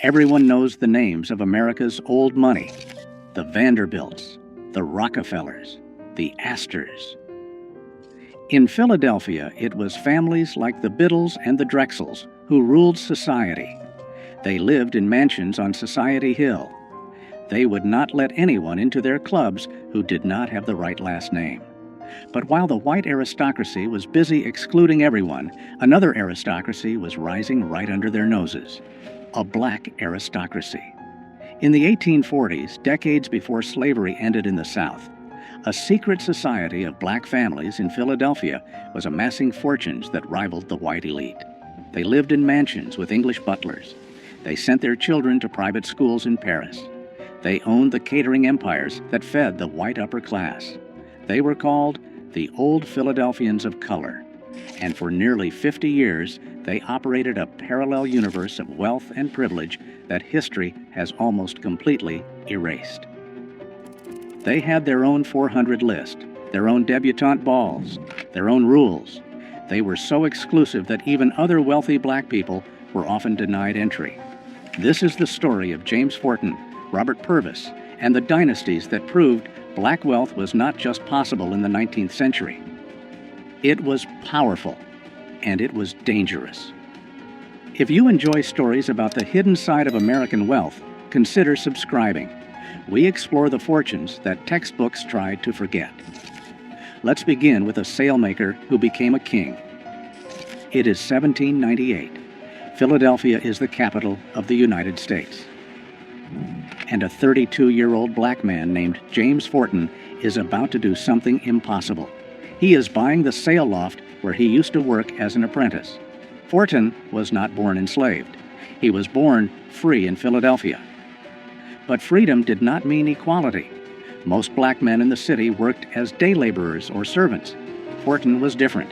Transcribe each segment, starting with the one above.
Everyone knows the names of America's old money: the Vanderbilts, the Rockefellers, the Astors. In Philadelphia, it was families like the Biddles and the Drexels who ruled society. They lived in mansions on Society Hill. They would not let anyone into their clubs who did not have the right last name. But while the white aristocracy was busy excluding everyone, another aristocracy was rising right under their noses: a black aristocracy. In the 1840s, decades before slavery ended in the South, a secret society of black families in Philadelphia was amassing fortunes that rivaled the white elite. They lived in mansions with English butlers. They sent their children to private schools in Paris. They owned the catering empires that fed the white upper class. They were called the Old Philadelphians of color, and for nearly 50 years they operated a parallel universe of wealth and privilege that history has almost completely erased. They had their own 400 list, their own debutante balls, their own rules. They were so exclusive that even other wealthy black people were often denied entry. This is the story of James Forten, Robert Purvis, and the dynasties that proved black wealth was not just possible in the 19th century. It was powerful, and it was dangerous. If you enjoy stories about the hidden side of American wealth, consider subscribing. We explore the fortunes that textbooks tried to forget. Let's begin with a sailmaker who became a king. It is 1798. Philadelphia is the capital of the United States. And a 32-year-old black man named James Forten is about to do something impossible. He is buying the sail loft where he used to work as an apprentice. Forten was not born enslaved. He was born free in Philadelphia. But freedom did not mean equality. Most black men in the city worked as day laborers or servants. Forten was different.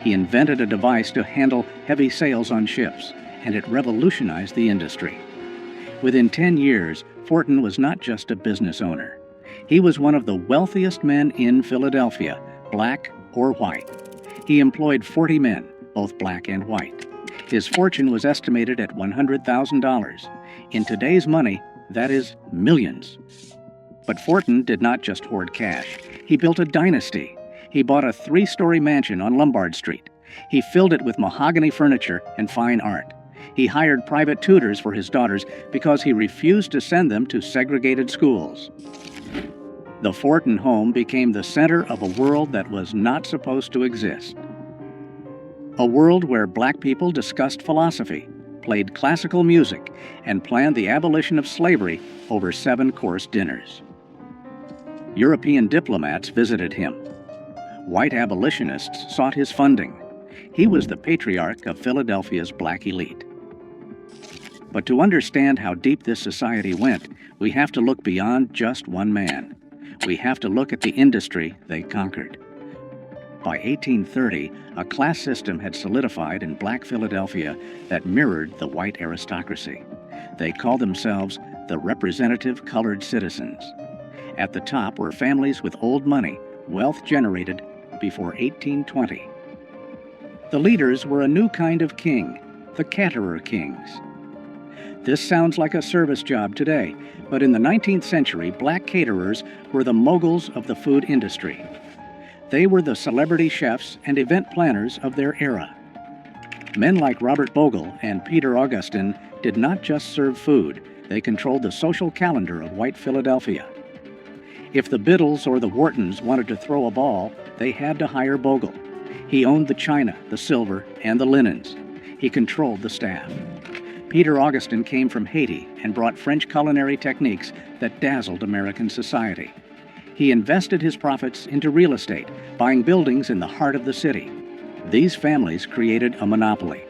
He invented a device to handle heavy sails on ships, and it revolutionized the industry. Within 10 years, Forten was not just a business owner. He was one of the wealthiest men in Philadelphia, black or white. He employed 40 men, both black and white. His fortune was estimated at $100,000. In today's money, that is millions. But Forten did not just hoard cash. He built a dynasty. He bought a 3-story mansion on Lombard Street. He filled it with mahogany furniture and fine art. He hired private tutors for his daughters because he refused to send them to segregated schools. The Forten home became the center of a world that was not supposed to exist. A world where black people discussed philosophy, played classical music, and planned the abolition of slavery over 7-course dinners. European diplomats visited him. White abolitionists sought his funding. He was the patriarch of Philadelphia's black elite. But to understand how deep this society went, we have to look beyond just one man. We have to look at the industry they conquered. By 1830, a class system had solidified in black Philadelphia that mirrored the white aristocracy. They called themselves the representative colored citizens. At the top were families with old money, wealth generated before 1820. The leaders were a new kind of king, the caterer kings. This sounds like a service job today, but in the 19th century, black caterers were the moguls of the food industry. They were the celebrity chefs and event planners of their era. Men like Robert Bogle and Peter Augustin did not just serve food, they controlled the social calendar of white Philadelphia. If the Biddles or the Whartons wanted to throw a ball, they had to hire Bogle. He owned the china, the silver, and the linens. He controlled the staff. Peter Augustin came from Haiti and brought French culinary techniques that dazzled American society. He invested his profits into real estate, buying buildings in the heart of the city. These families created a monopoly.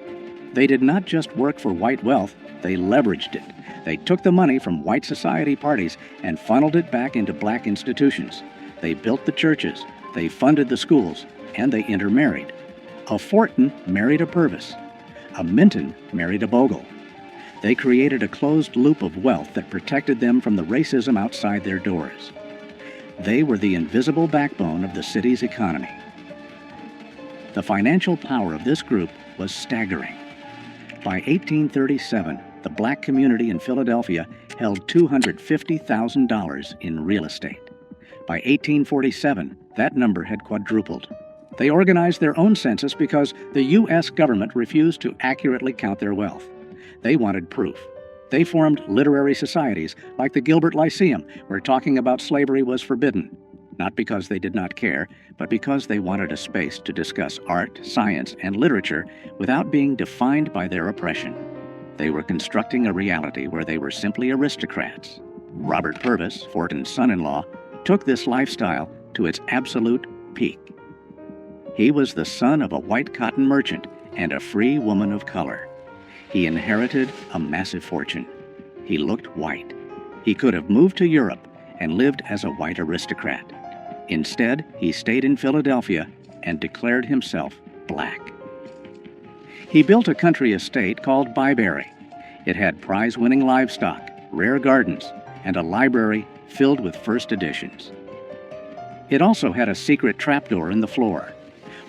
They did not just work for white wealth, they leveraged it. They took the money from white society parties and funneled it back into black institutions. They built the churches, they funded the schools, and they intermarried. A Forten married a Purvis. A Minton married a Bogle. They created a closed loop of wealth that protected them from the racism outside their doors. They were the invisible backbone of the city's economy. The financial power of this group was staggering. By 1837, the black community in Philadelphia held $250,000 in real estate. By 1847, that number had quadrupled. They organized their own census because the U.S. government refused to accurately count their wealth. They wanted proof. They formed literary societies like the Gilbert Lyceum, where talking about slavery was forbidden, not because they did not care, but because they wanted a space to discuss art, science, and literature without being defined by their oppression. They were constructing a reality where they were simply aristocrats. Robert Purvis, Fortin's son-in-law, took this lifestyle to its absolute peak. He was the son of a white cotton merchant and a free woman of color. He inherited a massive fortune. He looked white. He could have moved to Europe and lived as a white aristocrat. Instead, he stayed in Philadelphia and declared himself black. He built a country estate called Byberry. It had prize-winning livestock, rare gardens, and a library filled with first editions. It also had a secret trapdoor in the floor.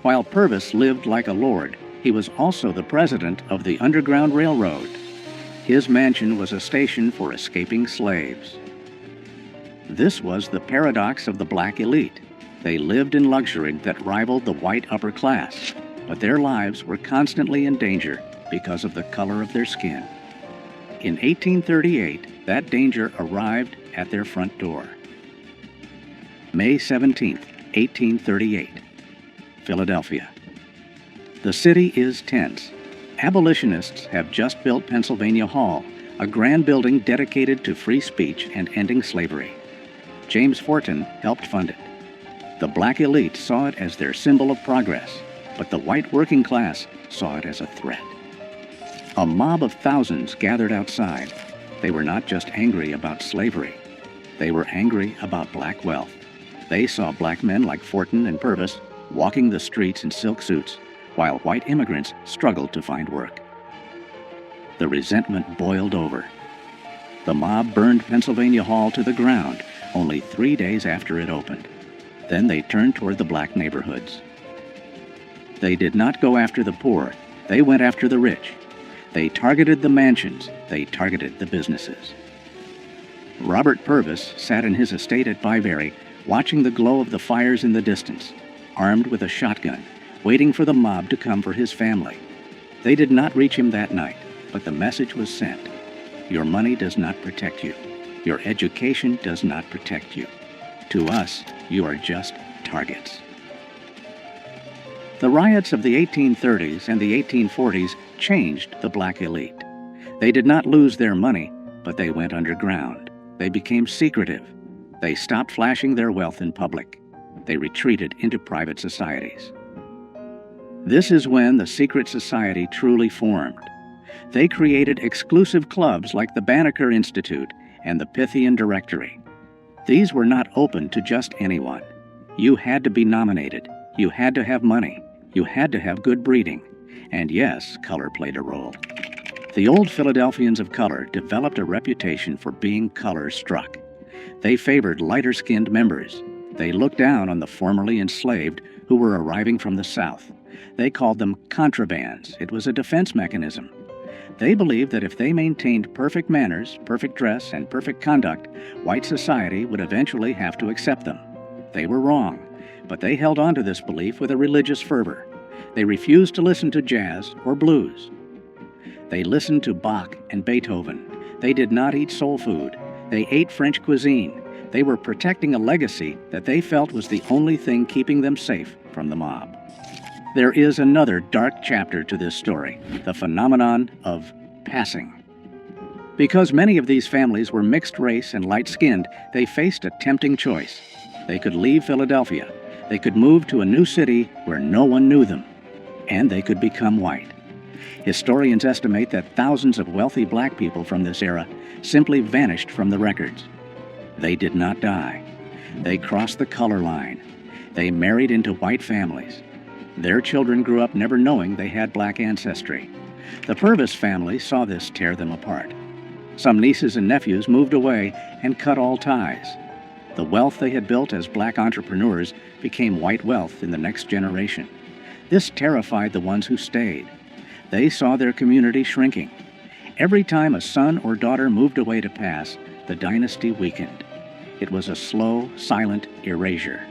While Purvis lived like a lord, he was also the president of the Underground Railroad. His mansion was a station for escaping slaves. This was the paradox of the black elite. They lived in luxury that rivaled the white upper class, but their lives were constantly in danger because of the color of their skin. In 1838, that danger arrived at their front door. May 17, 1838, Philadelphia. The city is tense. Abolitionists have just built Pennsylvania Hall, a grand building dedicated to free speech and ending slavery. James Fortin helped fund it. The black elite saw it as their symbol of progress, but the white working class saw it as a threat. A mob of thousands gathered outside. They were not just angry about slavery. They were angry about black wealth. They saw black men like Fortin and Purvis walking the streets in silk suits, while white immigrants struggled to find work. The resentment boiled over. The mob burned Pennsylvania Hall to the ground only 3 days after it opened. Then they turned toward the black neighborhoods. They did not go after the poor. They went after the rich. They targeted the mansions. They targeted the businesses. Robert Purvis sat in his estate at Byberry, watching the glow of the fires in the distance, armed with a shotgun, waiting for the mob to come for his family. They did not reach him that night, but the message was sent. Your money does not protect you. Your education does not protect you. To us, you are just targets. The riots of the 1830s and the 1840s changed the black elite. They did not lose their money, but they went underground. They became secretive. They stopped flashing their wealth in public. They retreated into private societies. This is when the secret society truly formed. They created exclusive clubs like the Banneker Institute and the Pythian Directory. These were not open to just anyone. You had to be nominated. You had to have money. You had to have good breeding. And yes, color played a role. The Old Philadelphians of color developed a reputation for being color-struck. They favored lighter-skinned members. They looked down on the formerly enslaved who were arriving from the South. They called them contrabands. It was a defense mechanism. They believed that if they maintained perfect manners, perfect dress, and perfect conduct, white society would eventually have to accept them. They were wrong, but they held on to this belief with a religious fervor. They refused to listen to jazz or blues. They listened to Bach and Beethoven. They did not eat soul food. They ate French cuisine. They were protecting a legacy that they felt was the only thing keeping them safe from the mob. There is another dark chapter to this story, the phenomenon of passing. Because many of these families were mixed race and light-skinned, they faced a tempting choice. They could leave Philadelphia. They could move to a new city where no one knew them. And they could become white. Historians estimate that thousands of wealthy black people from this era simply vanished from the records. They did not die. They crossed the color line. They married into white families. Their children grew up never knowing they had black ancestry. The Purvis family saw this tear them apart. Some nieces and nephews moved away and cut all ties. The wealth they had built as black entrepreneurs became white wealth in the next generation. This terrified the ones who stayed. They saw their community shrinking. Every time a son or daughter moved away to pass, the dynasty weakened. It was a slow, silent erasure.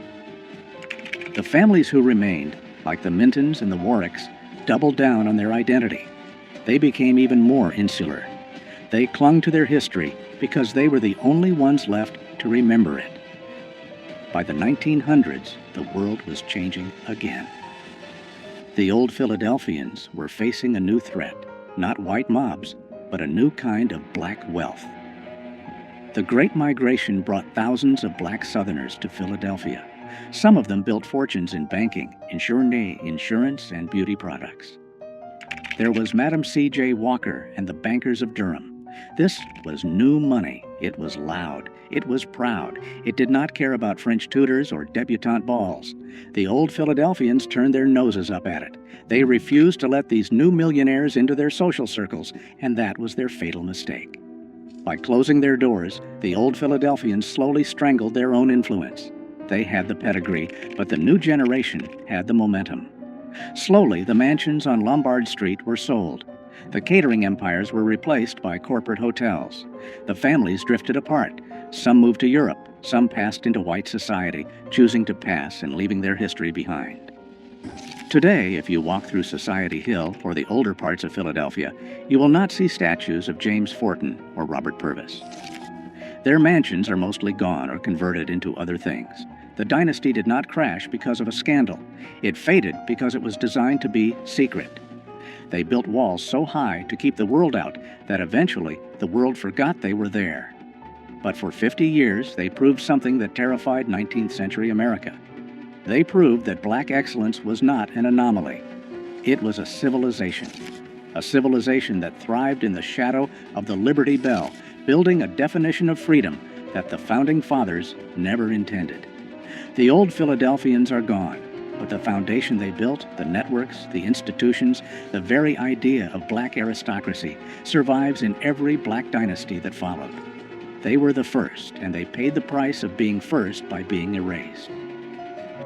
The families who remained, like the Mintons and the Warwicks, doubled down on their identity. They became even more insular. They clung to their history because they were the only ones left to remember it. By the 1900s, the world was changing again. The Old Philadelphians were facing a new threat, not white mobs, but a new kind of black wealth. The Great Migration brought thousands of black Southerners to Philadelphia. Some of them built fortunes in banking, insurance, and beauty products. There was Madam C.J. Walker and the bankers of Durham. This was new money. It was loud. It was proud. It did not care about French tutors or debutante balls. The Old Philadelphians turned their noses up at it. They refused to let these new millionaires into their social circles, and that was their fatal mistake. By closing their doors, the Old Philadelphians slowly strangled their own influence. They had the pedigree, but the new generation had the momentum. Slowly, the mansions on Lombard Street were sold. The catering empires were replaced by corporate hotels. The families drifted apart. Some moved to Europe. Some passed into white society, choosing to pass and leaving their history behind. Today, if you walk through Society Hill or the older parts of Philadelphia, you will not see statues of James Forten or Robert Purvis. Their mansions are mostly gone or converted into other things. The dynasty did not crash because of a scandal. It faded because it was designed to be secret. They built walls so high to keep the world out that eventually the world forgot they were there. But for 50 years, they proved something that terrified 19th century America. They proved that black excellence was not an anomaly. It was a civilization that thrived in the shadow of the Liberty Bell, building a definition of freedom that the Founding Fathers never intended. The Old Philadelphians are gone, but the foundation they built, the networks, the institutions, the very idea of black aristocracy survives in every black dynasty that followed. They were the first, and they paid the price of being first by being erased.